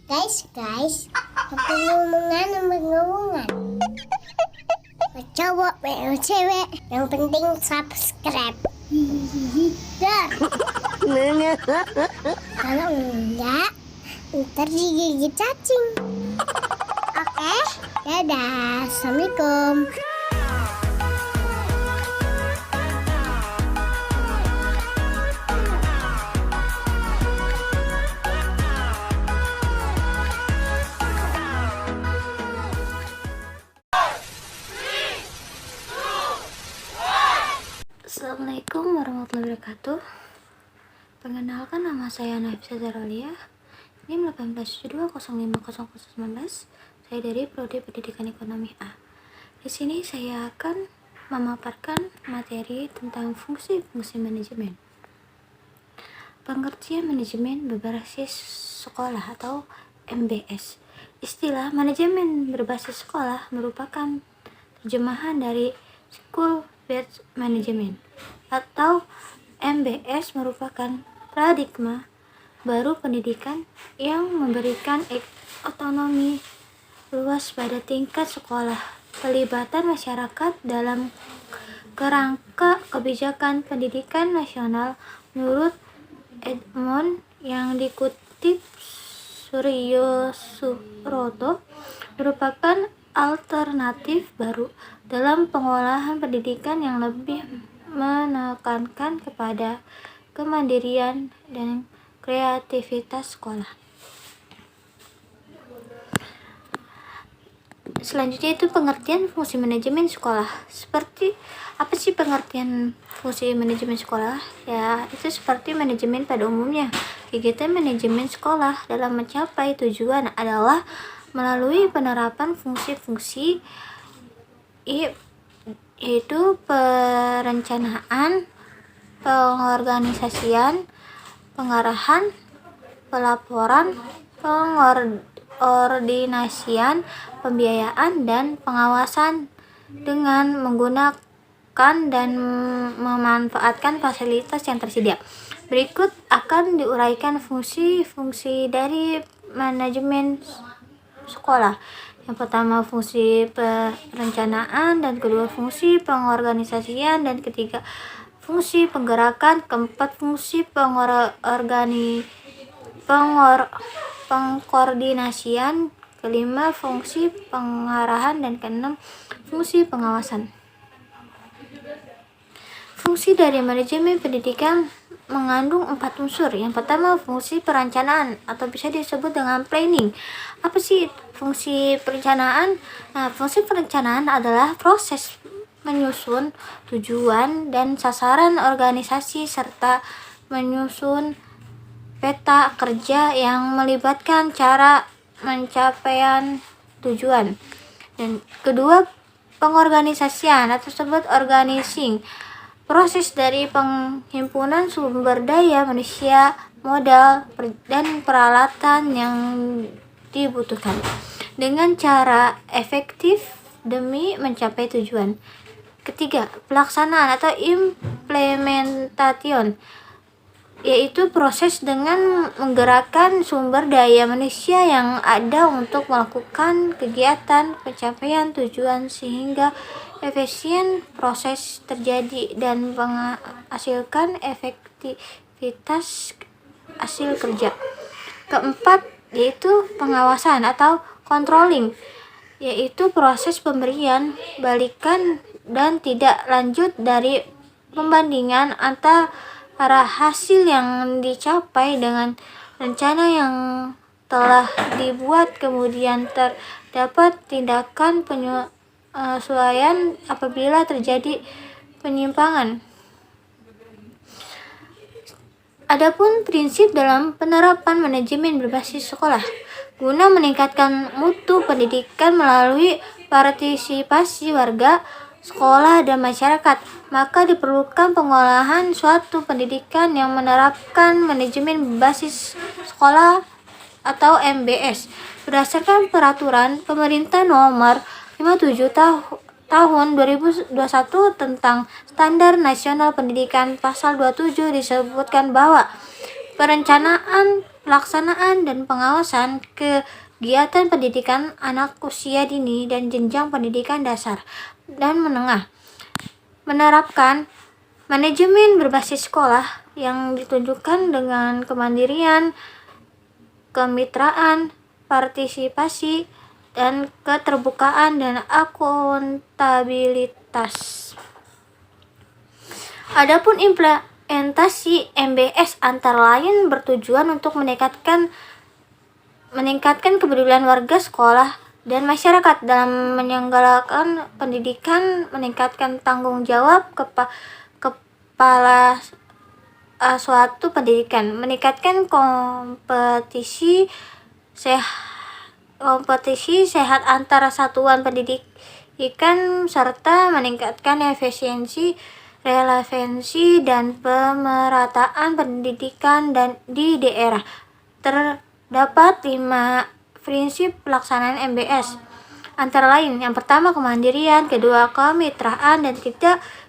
Guys, ngomong-ngomongan. Cowok, cewek, yang penting subscribe. Dar. Kalau enggak, ntar digigit cacing. Oke, dadah, assalamualaikum. Assalamualaikum warahmatullahi wabarakatuh. Perkenalkan, nama saya Nafisa Zaralia. NIM 1872050019. Saya dari Prodi Pendidikan Ekonomi A. Di sini saya akan memaparkan materi tentang fungsi-fungsi manajemen. Pengertian manajemen berbasis sekolah atau MBS. Istilah manajemen berbasis sekolah merupakan terjemahan dari School Based Management atau MBS, merupakan paradigma baru pendidikan yang memberikan otonomi luas pada tingkat sekolah, pelibatan masyarakat dalam kerangka kebijakan pendidikan nasional. Menurut Edmond yang dikutip Suryo Suroto, merupakan alternatif baru dalam pengolahan pendidikan yang lebih menekankan kepada kemandirian dan kreativitas sekolah. Selanjutnya itu pengertian fungsi manajemen sekolah. Seperti apa sih pengertian fungsi manajemen sekolah? Ya, itu seperti manajemen pada umumnya. Kegiatan manajemen sekolah dalam mencapai tujuan adalah melalui penerapan fungsi-fungsi yaitu perencanaan, pengorganisasian, pengarahan, pelaporan, pengordinasian, pembiayaan, dan pengawasan dengan menggunakan dan memanfaatkan fasilitas yang tersedia. Berikut akan diuraikan fungsi-fungsi dari manajemen sekolah. Yang pertama fungsi perencanaan, dan kedua fungsi pengorganisasian, dan ketiga fungsi penggerakan, keempat fungsi pengkoordinasian, kelima fungsi pengarahan, dan keenam fungsi pengawasan. Fungsi dari manajemen pendidikan mengandung 4 unsur. Yang pertama fungsi perencanaan atau bisa disebut dengan planning. Apa sih fungsi perencanaan? Nah, fungsi perencanaan adalah proses menyusun tujuan dan sasaran organisasi serta menyusun peta kerja yang melibatkan cara pencapaian tujuan. Dan kedua, pengorganisasian atau disebut organizing. Proses dari penghimpunan sumber daya manusia, modal, dan peralatan yang dibutuhkan dengan cara efektif demi mencapai tujuan. Ketiga, pelaksanaan atau implementation, yaitu proses dengan menggerakkan sumber daya manusia yang ada untuk melakukan kegiatan pencapaian tujuan sehingga efisien proses terjadi dan menghasilkan efektivitas hasil kerja. Keempat, yaitu pengawasan atau controlling, yaitu proses pemberian balikan dan tidak lanjut dari pembandingan antara hasil yang dicapai dengan rencana yang telah dibuat, kemudian terdapat tindakan penyesuaian apabila terjadi penyimpangan. Adapun prinsip dalam penerapan manajemen berbasis sekolah, guna meningkatkan mutu pendidikan melalui partisipasi warga, sekolah, dan masyarakat, maka diperlukan pengolahan suatu pendidikan yang menerapkan manajemen berbasis sekolah atau MBS berdasarkan peraturan pemerintah nomor 57 tahun 2021 tentang Standar Nasional Pendidikan. Pasal 27 disebutkan bahwa perencanaan pelaksanaan dan pengawasan kegiatan pendidikan anak usia dini dan jenjang pendidikan dasar dan menengah, menerapkan manajemen berbasis sekolah yang ditunjukkan dengan kemandirian, kemitraan, partisipasi, dan keterbukaan dan akuntabilitas. Adapun implementasi MBS antara lain bertujuan untuk meningkatkan kepedulian warga sekolah dan masyarakat dalam menyelenggarakan pendidikan, meningkatkan tanggung jawab kepala suatu pendidikan, meningkatkan kompetisi sehat antara satuan pendidikan serta meningkatkan efisiensi, relevansi, dan pemerataan pendidikan dan di daerah. Terdapat 5 prinsip pelaksanaan MBS antara lain. Yang pertama kemandirian, kedua kemitraan,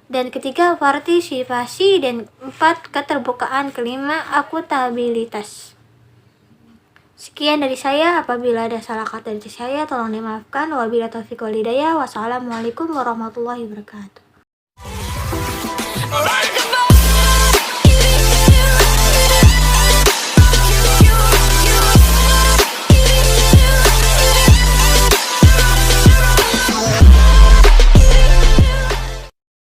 dan ketiga partisipasi, dan 4 keterbukaan, kelima akuntabilitas. Sekian dari saya. Apabila ada salah kata dari saya tolong dimaafkan. Wabillahi taufiq wal hidayah. Wassalamualaikum warahmatullahi wabarakatuh.